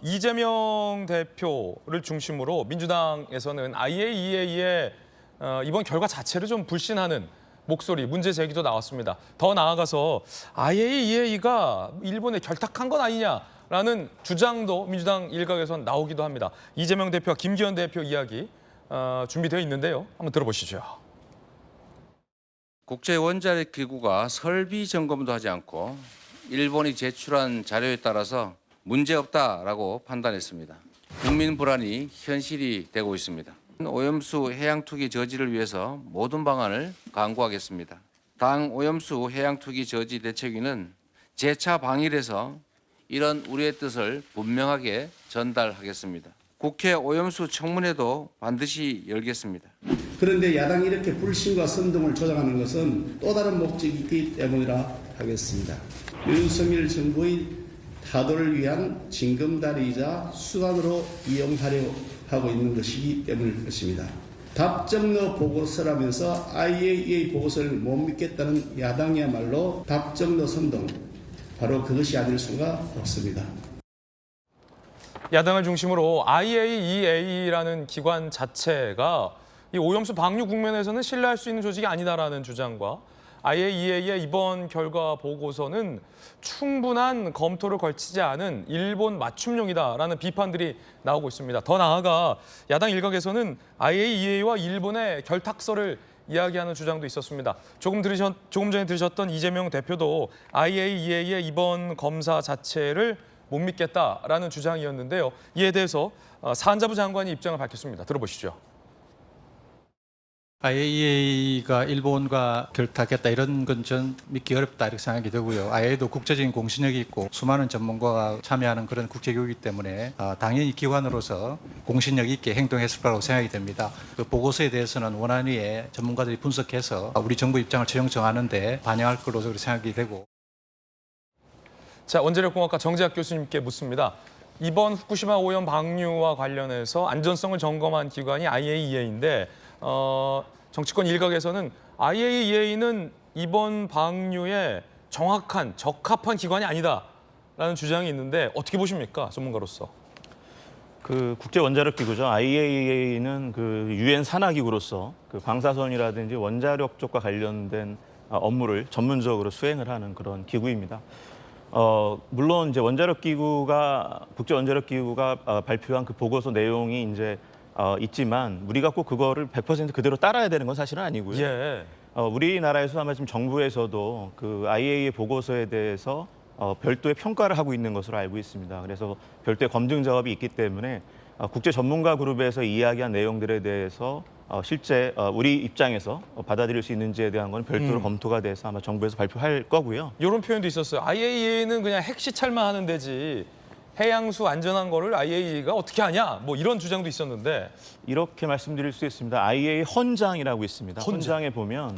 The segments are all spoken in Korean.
이재명 대표를 중심으로 민주당에서는 IAEA의 이번 결과 자체를 좀 불신하는 목소리, 문제 제기도 나왔습니다. 더 나아가서 IAEA가 일본에 결탁한 건 아니냐라는 주장도 민주당 일각에선 나오기도 합니다. 이재명 대표와 김기현 대표 이야기 준비되어 있는데요. 한번 들어보시죠. 국제원자력기구가 설비 점검도 하지 않고 일본이 제출한 자료에 따라서 문제없다라고 판단했습니다. 국민 불안이 현실이 되고 있습니다. 오염수 해양 투기 저지를 위해서 모든 방안을 강구하겠습니다. 당 오염수 해양 투기 저지 대책위는 재차 방일해서 이런 우리의 뜻을 분명하게 전달하겠습니다. 국회 오염수 청문회도 반드시 열겠습니다. 그런데 야당이 이렇게 불신과 선동을 조장하는 것은 또 다른 목적이 있기 때문이라 하겠습니다. 윤석열 정부의 타도를 위한 징검다리이자 수단으로 이용하려 하고 있는 것이기 때문일 것입니다. 답정너 보고서라면서 IAEA 보고서를 못 믿겠다는 야당이야말로 답정너 선동, 바로 그것이 아닐 수가 없습니다. 야당을 중심으로 IAEA라는 기관 자체가 이 오염수 방류 국면에서는 신뢰할 수 있는 조직이 아니다라는 주장과 IAEA의 이번 결과 보고서는 충분한 검토를 걸치지 않은 일본 맞춤용이다라는 비판들이 나오고 있습니다. 더 나아가 야당 일각에서는 IAEA와 일본의 결탁설을 이야기하는 주장도 있었습니다. 조금 전에 들으셨던 이재명 대표도 IAEA의 이번 검사 자체를 못 믿겠다라는 주장이었는데요. 이에 대해서 산자부 장관이 입장을 밝혔습니다. 들어보시죠. IAEA가 일본과 결탁했다 이런 건 전 믿기 어렵다 이렇게 생각이 되고요. IAEA도 국제적인 공신력이 있고 수많은 전문가가 참여하는 그런 국제기구이기 때문에 당연히 기관으로서 공신력 있게 행동했을 거라고 생각이 됩니다. 그 보고서에 대해서는 원안위에 전문가들이 분석해서 우리 정부 입장을 최종 정하는 데 반영할 걸로 생각이 되고. 자, 원자력공학과 정재학 교수님께 묻습니다. 이번 후쿠시마 오염 방류와 관련해서 안전성을 점검한 기관이 IAEA인데 정치권 일각에서는 IAEA는 이번 방류에 정확한, 적합한 기관이 아니다라는 주장이 있는데 어떻게 보십니까, 전문가로서? 그 국제원자력기구죠. IAEA는 그 유엔 산하기구로서 그 방사선이라든지 원자력 쪽과 관련된 업무를 전문적으로 수행을 하는 그런 기구입니다. 물론 이제 국제원자력기구가 발표한 그 보고서 내용이 이제 있지만 우리가 꼭 그거를 100% 그대로 따라야 되는 건 사실은 아니고요. 예. 우리나라에서 아마 지금 정부에서도 그 IAEA 보고서에 대해서 별도의 평가를 하고 있는 것으로 알고 있습니다. 그래서 별도의 검증 작업이 있기 때문에 국제 전문가 그룹에서 이야기한 내용들에 대해서 실제 우리 입장에서 받아들일 수 있는지에 대한 건 별도로 검토가 돼서 아마 정부에서 발표할 거고요. 이런 표현도 있었어요. IAEA는 그냥 핵시찰만 하는 데지 해양수 안전한 거를 IAEA가 어떻게 하냐? 뭐 이런 주장도 있었는데. 이렇게 말씀드릴 수 있습니다. IAEA 헌장이라고 있습니다. 헌장에 보면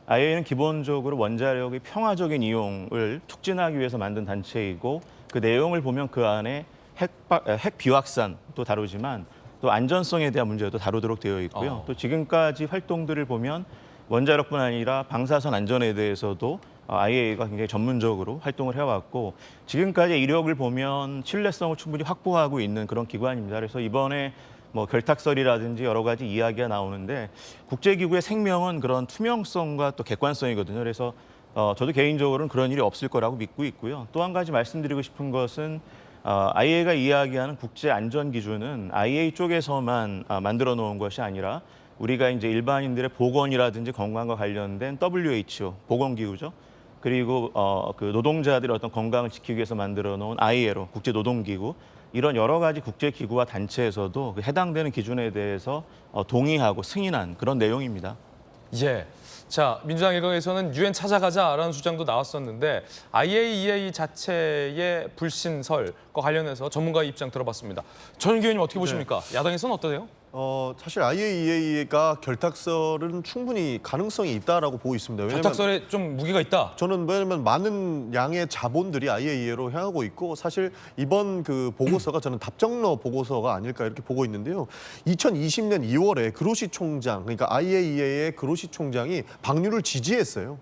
IAEA는 기본적으로 원자력의 평화적인 이용을 촉진하기 위해서 만든 단체이고 그 내용을 보면 그 안에 핵 비확산도 다루지만 또 안전성에 대한 문제도 다루도록 되어 있고요. 또 지금까지 활동들을 보면 원자력뿐 아니라 방사선 안전에 대해서도 IAEA가 굉장히 전문적으로 활동을 해왔고 지금까지 이력을 보면 신뢰성을 충분히 확보하고 있는 그런 기관입니다. 그래서 이번에 뭐 결탁설이라든지 여러 가지 이야기가 나오는데 국제기구의 생명은 그런 투명성과 또 객관성이거든요. 그래서 저도 개인적으로는 그런 일이 없을 거라고 믿고 있고요. 또 한 가지 말씀드리고 싶은 것은 IAEA가 이야기하는 국제 안전 기준은 IAEA 쪽에서만 만들어 놓은 것이 아니라 우리가 이제 일반인들의 보건이라든지 건강과 관련된 WHO 보건기구죠. 그리고 그 노동자들의 어떤 건강을 지키기 위해서 만들어 놓은 ILO 국제 노동기구 이런 여러 가지 국제 기구와 단체에서도 그 해당되는 기준에 대해서 동의하고 승인한 그런 내용입니다. 예. 자, 민주당 일각에서는 유엔 찾아가자라는 주장도 나왔었는데 IAEA 자체의 불신설과 관련해서 전문가의 입장 들어봤습니다. 전윤기 의원님 어떻게 보십니까? 야당에서는 어떠세요? 사실 IAEA가 결탁설은 충분히 가능성이 있다라고 보고 있습니다. 왜냐하면 결탁설에 좀 무게가 있다. 저는 왜냐하면 많은 양의 자본들이 IAEA로 향하고 있고 사실 이번 그 보고서가 저는 답정너 보고서가 아닐까 이렇게 보고 있는데요. 2020년 2월에 그로시 총장, 그러니까 IAEA의 그로시 총장이 방류를 지지했어요.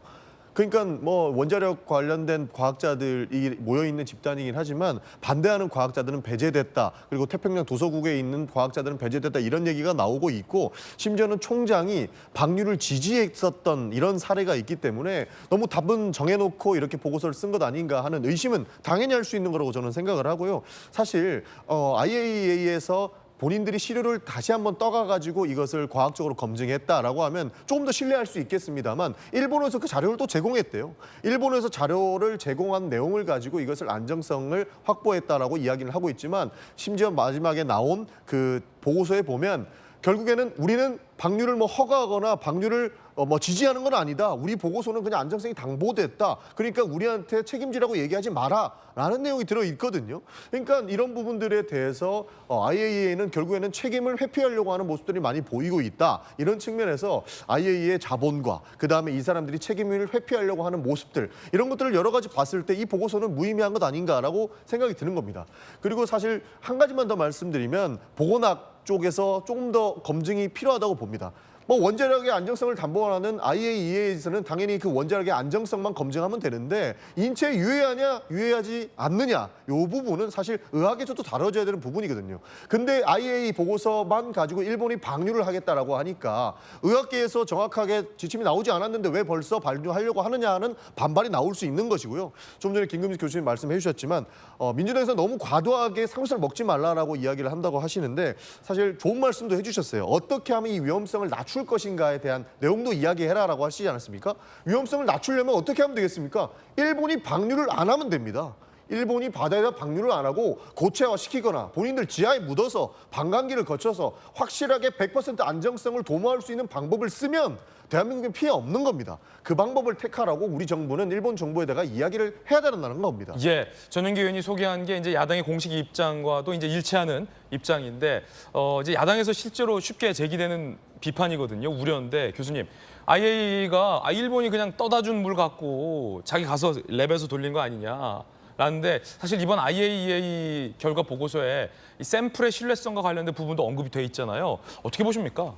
그러니까 뭐 원자력 관련된 과학자들이 모여 있는 집단이긴 하지만 반대하는 과학자들은 배제됐다. 그리고 태평양 도서국에 있는 과학자들은 배제됐다. 이런 얘기가 나오고 있고 심지어는 총장이 방류를 지지했었던 이런 사례가 있기 때문에 너무 답은 정해놓고 이렇게 보고서를 쓴 것 아닌가 하는 의심은 당연히 할 수 있는 거라고 저는 생각을 하고요. 사실 IAEA에서 본인들이 시료를 다시 한번 떠가가지고 이것을 과학적으로 검증했다라고 하면 조금 더 신뢰할 수 있겠습니다만 일본에서 그 자료를 또 제공했대요. 일본에서 자료를 제공한 내용을 가지고 이것을 안정성을 확보했다라고 이야기를 하고 있지만 심지어 마지막에 나온 그 보고서에 보면 결국에는 우리는 방류를 뭐 허가하거나 방류를 뭐 지지하는 건 아니다. 우리 보고서는 그냥 안정성이 당보됐다. 그러니까 우리한테 책임지라고 얘기하지 마라라는 내용이 들어있거든요. 그러니까 이런 부분들에 대해서 IAEA는 결국에는 책임을 회피하려고 하는 모습들이 많이 보이고 있다. 이런 측면에서 IAEA의 자본과 그다음에 이 사람들이 책임을 회피하려고 하는 모습들 이런 것들을 여러 가지 봤을 때 이 보고서는 무의미한 것 아닌가라고 생각이 드는 겁니다. 그리고 사실 한 가지만 더 말씀드리면 보건학 쪽에서 조금 더 검증이 필요하다고 봅니다. 뭐 원자력의 안정성을 담보하는 IAEA에서는 당연히 그 원자력의 안정성만 검증하면 되는데 인체에 유해하냐 유해하지 않느냐 이 부분은 사실 의학에서도 다뤄져야 되는 부분이거든요. 근데 IAEA 보고서만 가지고 일본이 방류를 하겠다라고 하니까 의학계에서 정확하게 지침이 나오지 않았는데 왜 벌써 방류하려고 하느냐는 반발이 나올 수 있는 것이고요. 좀 전에 김금식 교수님 말씀해 주셨지만 민주당에서 너무 과도하게 상수를 먹지 말라라고 이야기를 한다고 하시는데 사실 좋은 말씀도 해주셨어요. 어떻게 하면 이 위험성을 낮출 것인가에 대한 내용도 이야기해라라고 하시지 않았습니까? 위험성을 낮추려면 어떻게 하면 되겠습니까? 일본이 방류를 안 하면 됩니다. 일본이 바다에다 방류를 안 하고 고체화시키거나 본인들 지하에 묻어서 반감기를 거쳐서 확실하게 100% 안정성을 도모할 수 있는 방법을 쓰면 대한민국에 피해 없는 겁니다. 그 방법을 택하라고 우리 정부는 일본 정부에다가 이야기를 해야 된다는 겁니다. 예, 전용기 의원이 소개한 게 이제 야당의 공식 입장과도 이제 일치하는 입장인데 이제 야당에서 실제로 쉽게 제기되는 비판이거든요. 우려인데 교수님, IAEA가 일본이 그냥 떠다 준 물 갖고 자기 가서 랩에서 돌린 거 아니냐. 라는데 사실 이번 IAEA 결과 보고서에 이 샘플의 신뢰성과 관련된 부분도 언급이 돼 있잖아요. 어떻게 보십니까?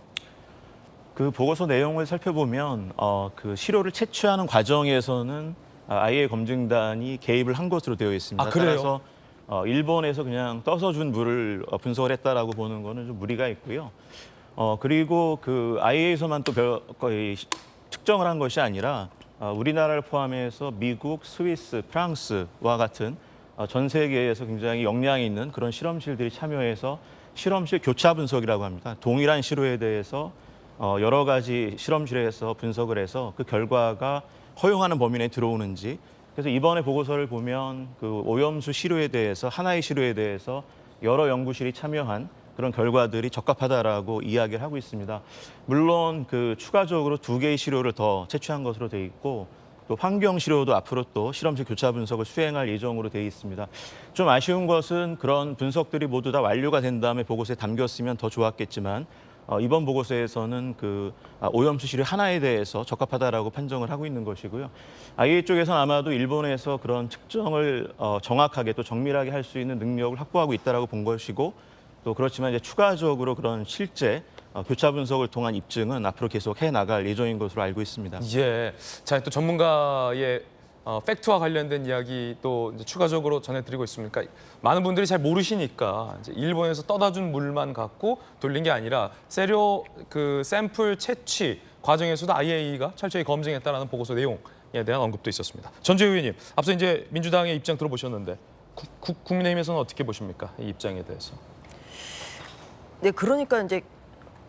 그 보고서 내용을 살펴보면 그 시료를 채취하는 과정에서는 IAEA 검증단이 개입을 한 것으로 되어 있습니다. 그래요? 따라서 일본에서 그냥 떠서 준 물을 분석을 했다라고 보는 거는 좀 무리가 있고요. 그리고 그 IAEA에서만 또 거의 측정을 한 것이 아니라 우리나라를 포함해서 미국, 스위스, 프랑스와 같은 전 세계에서 굉장히 역량이 있는 그런 실험실들이 참여해서 실험실 교차 분석이라고 합니다. 동일한 시료에 대해서 여러 가지 실험실에서 분석을 해서 그 결과가 허용하는 범위 내에 들어오는지 그래서 이번에 보고서를 보면 그 오염수 시료에 대해서 하나의 시료에 대해서 여러 연구실이 참여한 그런 결과들이 적합하다라고 이야기를 하고 있습니다. 물론 그 추가적으로 2개의 시료를 더 채취한 것으로 돼 있고 또 환경 시료도 앞으로 또 실험실 교차 분석을 수행할 예정으로 돼 있습니다. 좀 아쉬운 것은 그런 분석들이 모두 다 완료가 된 다음에 보고서에 담겼으면 더 좋았겠지만 이번 보고서에서는 그 오염수 시료 하나에 대해서 적합하다라고 판정을 하고 있는 것이고요. IAEA 쪽에서는 아마도 일본에서 그런 측정을 정확하게 또 정밀하게 할 수 있는 능력을 확보하고 있다라고 본 것이고 또 그렇지만 이제 추가적으로 그런 실제 교차 분석을 통한 입증은 앞으로 계속 해 나갈 예정인 것으로 알고 있습니다. 예, 자 또 전문가의 팩트와 관련된 이야기 또 이제 추가적으로 전해드리고 있습니까? 많은 분들이 잘 모르시니까 이제 일본에서 떠다 준 물만 갖고 돌린 게 아니라 그 샘플 채취 과정에서도 IAEA가 철저히 검증했다라는 보고서 내용에 대한 언급도 있었습니다. 전주혜 의원님, 앞서 이제 민주당의 입장 들어보셨는데 국민의힘에서는 어떻게 보십니까? 이 입장에 대해서? 네, 그러니까 이제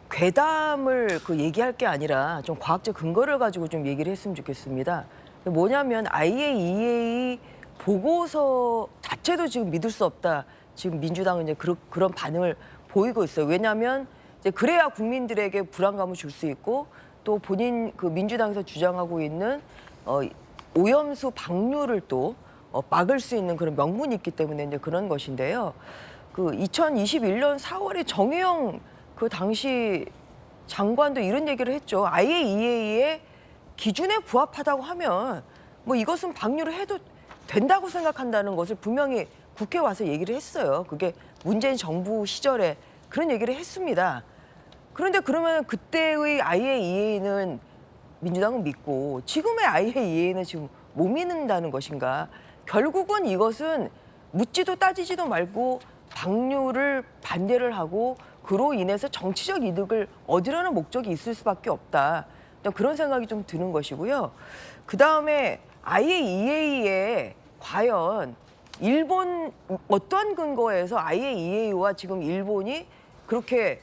괴담을 얘기할 게 아니라 좀 과학적 근거를 가지고 좀 얘기를 했으면 좋겠습니다. 뭐냐면 IAEA 보고서 자체도 지금 믿을 수 없다. 지금 민주당은 이제 그런 반응을 보이고 있어요. 왜냐하면 이제 그래야 국민들에게 불안감을 줄 수 있고 또 본인 그 민주당에서 주장하고 있는 오염수 방류를 또 막을 수 있는 그런 명분이 있기 때문에 이제 그런 것인데요. 그 2021년 4월에 정의용 그 당시 장관도 이런 얘기를 했죠. IAEA의 기준에 부합하다고 하면 뭐 이것은 방류를 해도 된다고 생각한다는 것을 분명히 국회에 와서 얘기를 했어요. 그게 문재인 정부 시절에 그런 얘기를 했습니다. 그런데 그러면 그때의 IAEA는 민주당은 믿고 지금의 IAEA는 지금 못 믿는다는 것인가? 결국은 이것은 묻지도 따지지도 말고 방류를 반대를 하고 그로 인해서 정치적 이득을 얻으려는 목적이 있을 수밖에 없다. 그런 생각이 좀 드는 것이고요. 그다음에 IAEA에 과연 일본 어떠한 근거에서 IAEA와 지금 일본이 그렇게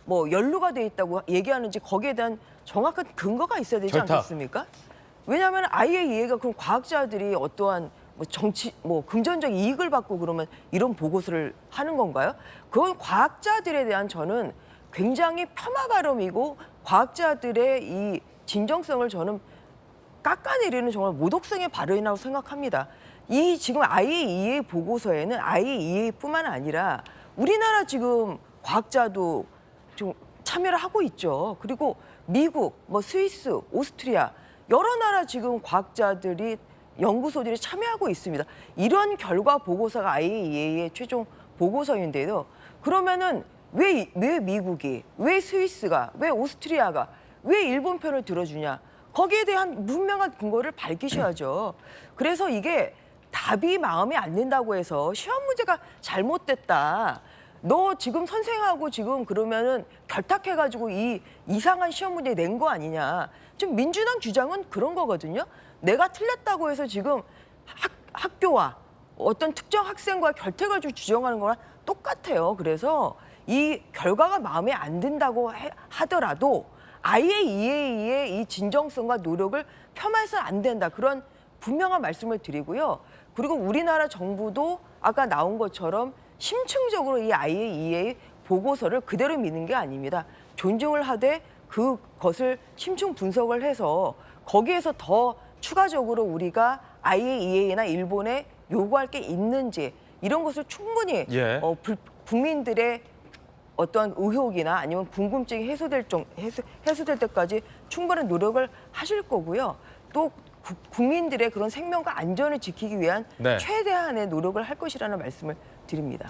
뭐 연루가 돼 있다고 얘기하는지 거기에 대한 정확한 근거가 있어야 되지 결탁. 않겠습니까? 왜냐하면 IAEA가 그럼 과학자들이 어떠한 뭐 정치 뭐 금전적 이익을 받고 그러면 이런 보고서를 하는 건가요? 그건 과학자들에 대한 저는 굉장히 폄하 발언이고 과학자들의 이 진정성을 저는 깎아내리는 정말 모독성의 발언이라고 생각합니다. 이 지금 IAEA 보고서에는 IAEA뿐만 아니라 우리나라 지금 과학자도 좀 참여를 하고 있죠. 그리고 미국, 뭐 스위스, 오스트리아 여러 나라 지금 과학자들이 연구소들이 참여하고 있습니다. 이런 결과 보고서가 IAEA의 최종 보고서인데요. 그러면은 왜 미국이, 왜 스위스가, 왜 오스트리아가, 왜 일본 편을 들어주냐? 거기에 대한 분명한 근거를 밝히셔야죠. 그래서 이게 답이 마음에 안 든다고 해서 시험 문제가 잘못됐다. 너 지금 선생하고 지금 그러면은 결탁해가지고 이 이상한 시험 문제 낸 거 아니냐. 지금 민주당 주장은 그런 거거든요. 내가 틀렸다고 해서 지금 학교와 어떤 특정 학생과 결탁을 좀 주장하는 거랑 똑같아요. 그래서 이 결과가 마음에 안 든다고 하더라도 IAEA의 이 진정성과 노력을 폄하해서는 안 된다. 그런 분명한 말씀을 드리고요. 그리고 우리나라 정부도 아까 나온 것처럼 심층적으로 이 IAEA 보고서를 그대로 믿는 게 아닙니다. 존중을 하되 그것을 심층 분석을 해서 거기에서 더 추가적으로 우리가 IAEA나 일본에 요구할 게 있는지 이런 것을 충분히 예. 국민들의 어떠한 의혹이나 아니면 궁금증이 해소될 때까지 충분한 노력을 하실 거고요. 또 국민들의 그런 생명과 안전을 지키기 위한 네. 최대한의 노력을 할 것이라는 말씀을 드립니다.